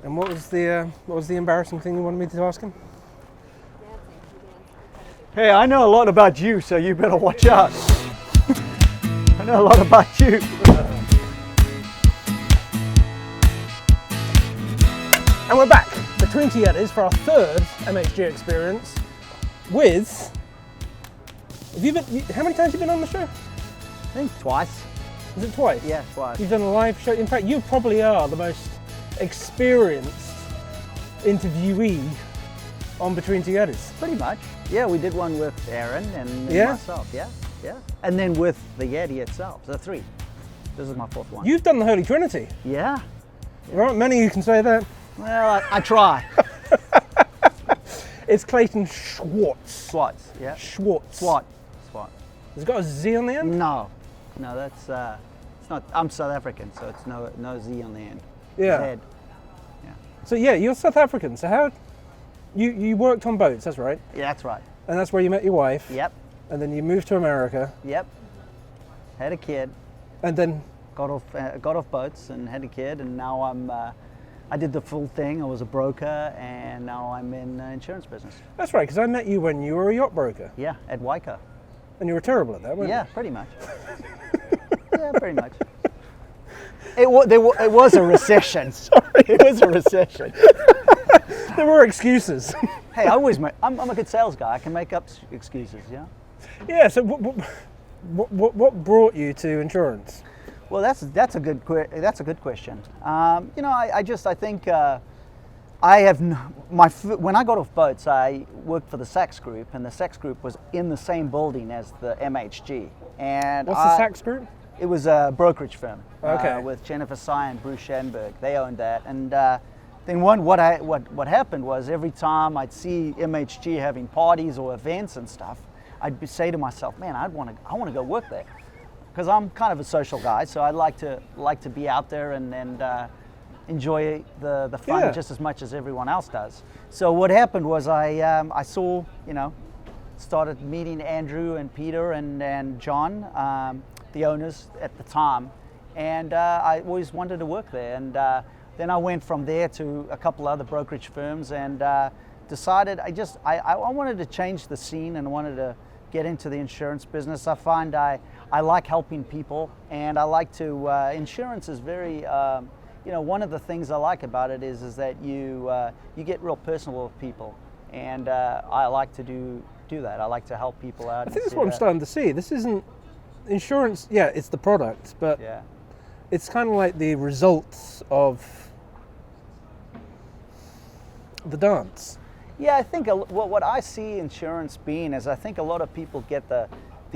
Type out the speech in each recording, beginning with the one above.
And what was the embarrassing thing you wanted me to ask him? Hey, I know a lot about you, so you better watch out. I know a lot about you. And we're back for Two Yetis for our third MHG experience with. How many times have you been on the show? I think twice. Is it twice? Yeah, twice. You've done a live show. In fact, you probably are the most experienced interviewee on Between Two Yetis. Pretty much. Yeah, we did one with Aaron and myself. Yeah. And then with the Yeti itself. So 3. This is my 4th one. You've done the Holy Trinity. Yeah. There aren't many who can say that. Well, I try. It's Clayton Swart. Swart. Yeah. Swart. Has it got a Z on the end? No, that's it's not. I'm South African, so it's no Z on the end. Yeah. Z. Yeah. So yeah, you're South African. So how you worked on boats? That's right. Yeah, that's right. And that's where you met your wife. Yep. And then you moved to America. Yep. Had a kid. And then got off boats and had a kid, and now I did the full thing. I was a broker, and now I'm in insurance business. That's right, because I met you when you were a yacht broker. Yeah, at Waika. And you were terrible at that, weren't you? Yeah, pretty much. Yeah, pretty much. It was a recession. Sorry. It was a recession. There were excuses. Hey, I'm a good sales guy. I can make up excuses, yeah? Yeah, so what brought you to insurance? Well, that's a good question. I think when I got off boats, I worked for the Sachs Group, and the Sachs Group was in the same building as the MHG. And what's the Sachs Group? It was a brokerage firm. Okay. With Jennifer Sy and Bruce Schanberg. They owned that, and then what happened was every time I'd see MHG having parties or events and stuff, I'd say to myself, man, I want to go work there, because I'm kind of a social guy, so I like to be out there and enjoy the fun just as much as everyone else does. So what happened was I saw, started meeting Andrew and Peter and John, the owners at the time, and I always wanted to work there. And then I went from there to a couple other brokerage firms, and decided I wanted to change the scene and wanted to get into the insurance business. I find I like helping people, and I like to, insurance is very, one of the things I like about it is that you get real personal with people, and I like to do that. I like to help people out. I think that's what I'm starting to see. This isn't insurance, it's the product, but it's kind of like the results of the dance. Yeah, I think what I see insurance being is, I think a lot of people get the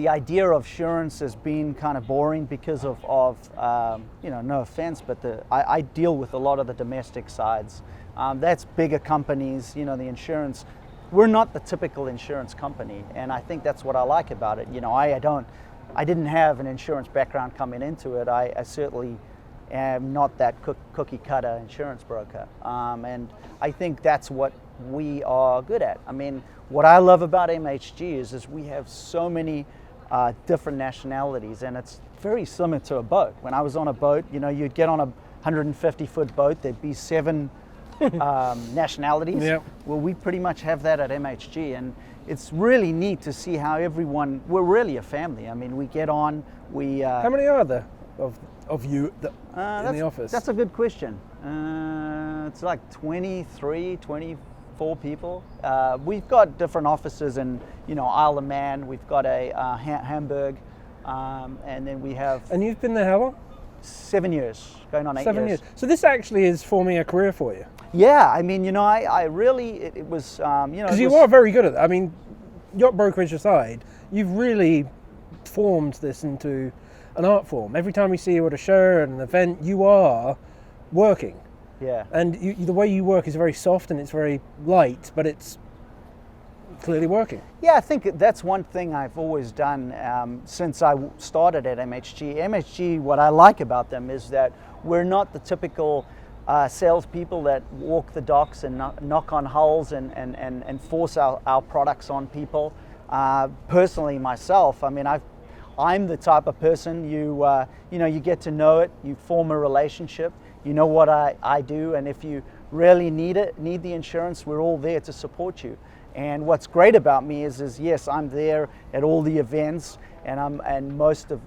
idea of insurance as being kind of boring because of no offense, but I deal with a lot of the domestic sides. That's bigger companies, the insurance. We're not the typical insurance company, and I think that's what I like about it. I didn't have an insurance background coming into it. I certainly am not that cookie cutter insurance broker, and I think that's what we are good at. I mean, what I love about MHG is we have so many different nationalities, and it's very similar to a boat. When I was on a boat, you'd get on a 150-foot boat, there'd be 7 nationalities. Yep. Well, we pretty much have that at MHG, and it's really neat to see how we're really a family. I mean, we get on, How many are there of you in the office? That's a good question. It's like 23, 24 people. We've got different offices in, Isle of Man. We've got a Hamburg, and then we have. And you've been there how long? 7 years, going on 8 years. 7 years. So this actually is forming a career for you. Yeah, I mean, I really, it was, Because you are very good at it. I mean, yacht brokerage aside, you've really formed this into an art form. Every time we see you at a show and an event, you are working. Yeah. And the way you work is very soft and it's very light, but it's clearly working. Yeah, I think that's one thing I've always done since I started at MHG. MHG, what I like about them is that we're not the typical salespeople that walk the docks and knock on hulls and force our products on people. Personally, myself, I mean, I'm the type of person you get to know it, you form a relationship, you know what I do, and if you really need the insurance, we're all there to support you. And what's great about me is yes, I'm there at all the events, and most of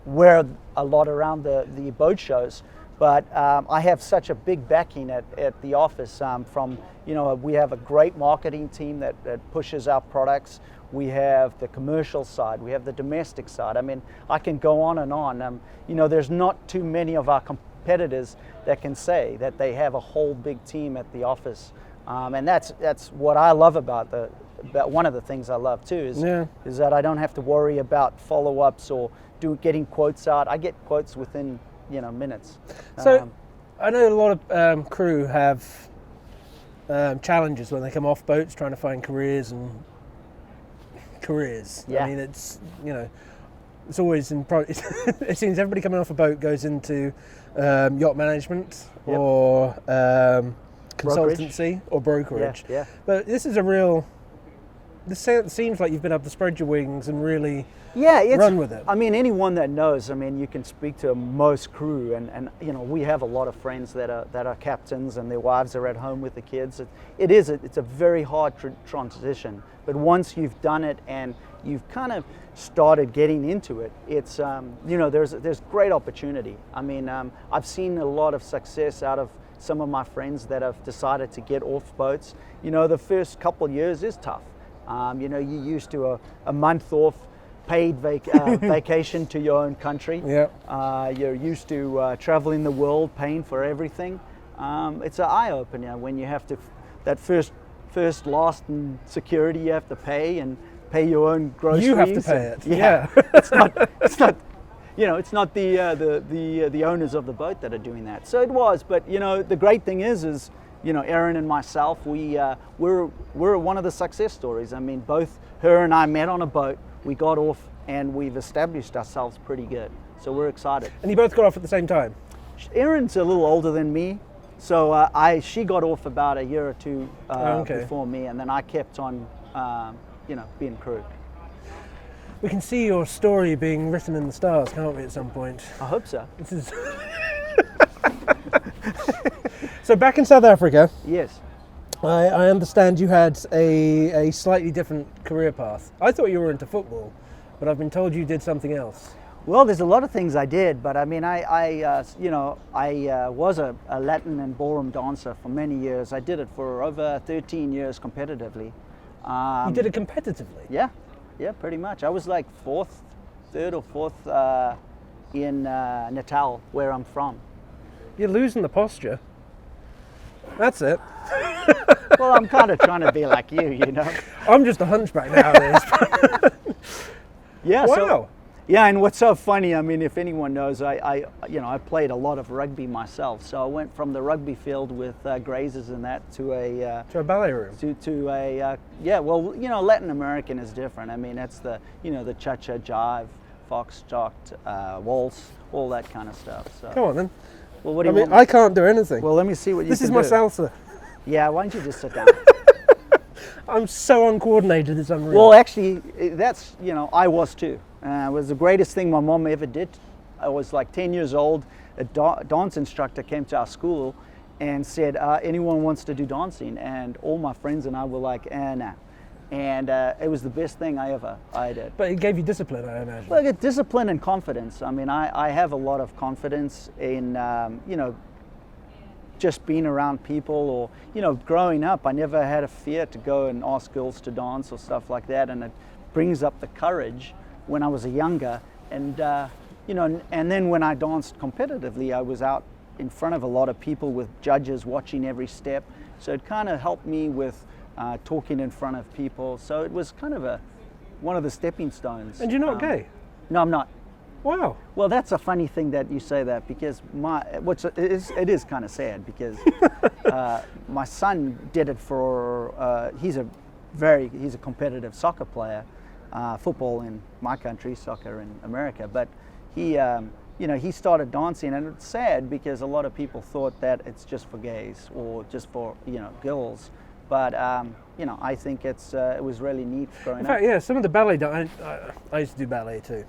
we're a lot around the boat shows. But I have such a big backing at the office from, we have a great marketing team that pushes our products. We have the commercial side, we have the domestic side. I mean, I can go on and on. There's not too many of our competitors that can say that they have a whole big team at the office. And that's what I love about one of the things I love too is that I don't have to worry about follow-ups or getting quotes out. I get quotes within minutes. So I know a lot of crew have challenges when they come off boats trying to find careers. Yeah. I mean, it's it's always it seems everybody coming off a boat goes into yacht management or consultancy or brokerage. Yeah. But this is this seems like you've been able to spread your wings and really run with it. I mean, anyone that knows, you can speak to most crew, and we have a lot of friends that are captains and their wives are at home with the kids. It's a very hard transition, but once you've done it and you've kind of started getting into it, it's there's great opportunity. I mean, I've seen a lot of success out of some of my friends that have decided to get off boats. The first couple of years is tough. You're used to a month off paid vacation to your own country. Yeah. You're used to traveling the world, paying for everything. It's an eye-opener when you have to, that first last and security you have to pay and pay your own groceries. You have to pay it. Yeah. It's not the owners of the boat that are doing that. So it was, but the great thing is Erin and myself, we're one of the success stories. I mean, both her and I met on a boat, we got off, and we've established ourselves pretty good. So we're excited. And you both got off at the same time? Erin's a little older than me, so she got off about a year or two before me, and then I kept on, being crew. We can see your story being written in the stars, can't we, at some point? I hope so. This is. So back in South Africa, yes, I understand you had a slightly different career path. I thought you were into football, but I've been told you did something else. Well, there's a lot of things I did, but I mean, I was a Latin and ballroom dancer for many years. I did it for over 13 years competitively. You did it competitively? Yeah, pretty much. I was like third or fourth in Natal, where I'm from. You're losing the posture. That's it. Well, I'm kind of trying to be like you, I'm just a hunchback nowadays. Yeah. Wow. So, yeah, and what's so funny, I mean, if anyone knows, I played a lot of rugby myself. So I went from the rugby field with grazers and that to a ballet room. To a Latin American is different. I mean, that's the cha-cha, jive, foxtrot, waltz, all that kind of stuff. So. Come on then. Well, what do you want? I can't do anything. Well, let me see what you This can is my do. salsa. Yeah, why don't you just sit down? I'm so uncoordinated, it's unreal. Well, actually, that's, I was too. It was the greatest thing my mom ever did. I was like 10 years old. A dance instructor came to our school and said, anyone wants to do dancing? And all my friends and I were like, nah. And it was the best thing I did. But it gave you discipline, I imagine. Well, I get discipline and confidence. I mean, I have a lot of confidence in, just being around people, or, growing up, I never had a fear to go and ask girls to dance or stuff like that. And it brings up the courage when I was younger. And, and then when I danced competitively, I was out in front of a lot of people with judges watching every step. So it kind of helped me with talking in front of people. So it was kind of one of the stepping stones. And you're not gay? No, I'm not. Wow. Well, that's a funny thing that you say that, because it is kind of sad, because my son did it for, he's a competitive soccer player, football in my country, soccer in America, but he started dancing, and it's sad because a lot of people thought that it's just for gays or just for, girls. But I think it was really neat growing up. In fact, yeah, some of the ballet, I used to do ballet too,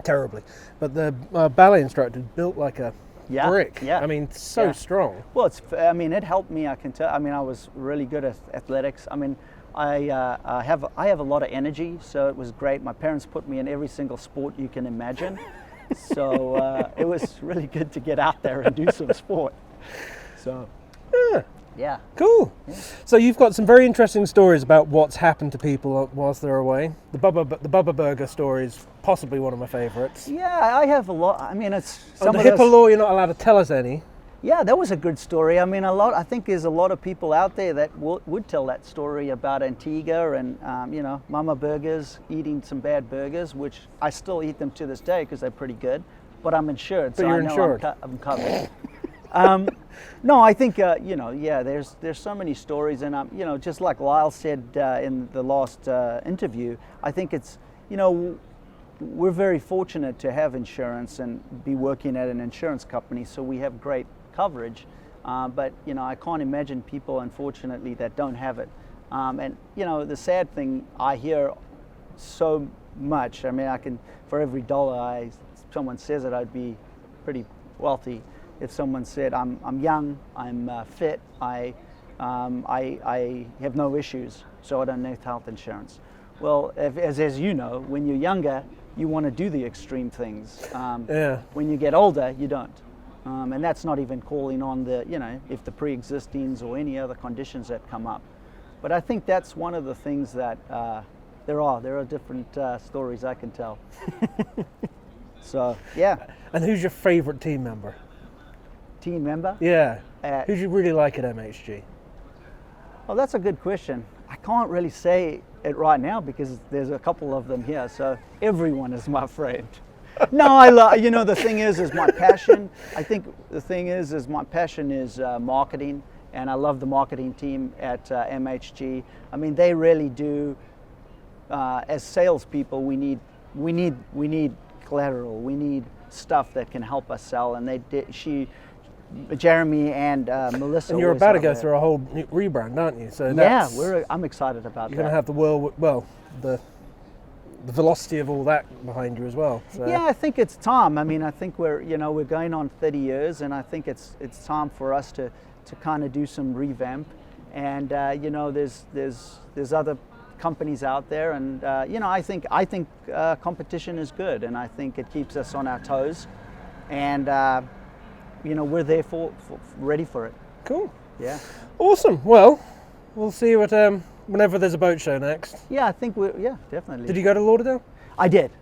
terribly. But the ballet instructor built like a Yeah, brick. yeah, I mean, so yeah. strong. Well, it helped me. I can tell. I mean, I was really good at athletics. I mean, I have a lot of energy, so it was great. My parents put me in every single sport you can imagine, so it was really good to get out there and do some sport. So, yeah. Cool. Yeah. So you've got some very interesting stories about what's happened to people whilst they're away. The Bubba Burger story is possibly one of my favourites. Yeah, I have a lot. I mean, it's some Under of those, HIPAA law, you're not allowed to tell us any. Yeah, that was a good story. I mean, I think there's a lot of people out there that would tell that story about Antigua and, Mama Burgers, eating some bad burgers, which I still eat them to this day because they're pretty good. But I'm insured, but so you're I know insured. I'm covered. No, I think, there's so many stories. And, just like Lyle said in the last interview, I think it's, we're very fortunate to have insurance and be working at an insurance company, so we have great coverage, but I can't imagine people, unfortunately, that don't have it. And the sad thing, I hear so much. I mean, for every dollar someone says it, I'd be pretty wealthy. If someone said I'm young, I'm fit, I have no issues, so I don't need health insurance. Well, as you know, when you're younger, you want to do the extreme things. When you get older, you don't. And that's not even calling on if the pre-existings or any other conditions that come up. But I think that's one of the things that there are different stories I can tell. So, yeah. And who's your favourite team member? Team member? Yeah. Who do you really like at MHG? Well, that's a good question. I can't really say it right now because there's a couple of them here, so everyone is my friend. No, the thing is my passion. I think the thing is my passion is marketing, and I love the marketing team at MHG. I mean, they really do. As salespeople, we need collateral. We need stuff that can help us sell, and Jeremy and Melissa. And you're about to go through a whole new rebrand, aren't you? So I'm excited about that. You're going to have the velocity of all that behind you as well. So. Yeah, I think it's time. I mean, I think we're going on 30 years, and I think it's time for us to kind of do some revamp. And there's other companies out there, and I think competition is good, and I think it keeps us on our toes, and we're there ready for it. Cool. Yeah. Awesome. Well, we'll see what whenever there's a boat show next. Yeah, I think definitely. Did you go to Lauderdale? I did.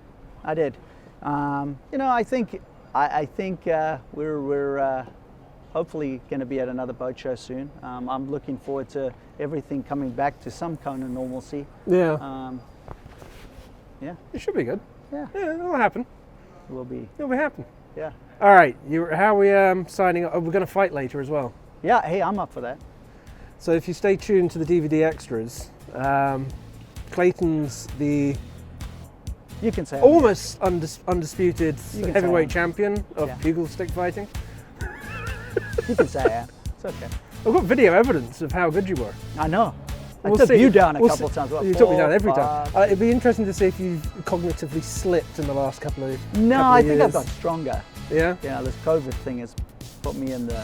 I think we're hopefully going to be at another boat show soon. I'm looking forward to everything coming back to some kind of normalcy. Yeah. Yeah. It should be good. Yeah. Yeah, it'll happen. It'll be happen. Yeah. All right. How are we signing up? Oh, we're going to fight later as well. Yeah. Hey, I'm up for that. So if you stay tuned to the DVD extras, Clayton's the you can say almost undisputed heavyweight champion of bugle stick fighting. You can say that. It's okay. I've got video evidence of how good you were. I know. I took you down a couple times. You took me down every time. It'd be interesting to see if you've cognitively slipped in the last couple of years. No, I think I've got stronger. Yeah? Yeah, this COVID thing has put me in the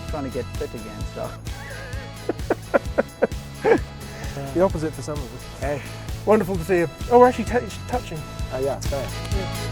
trying to get fit again. So. The opposite for some of us. Hey. Wonderful to see you. Oh, we're actually touching. Oh, yeah, sorry. Yeah.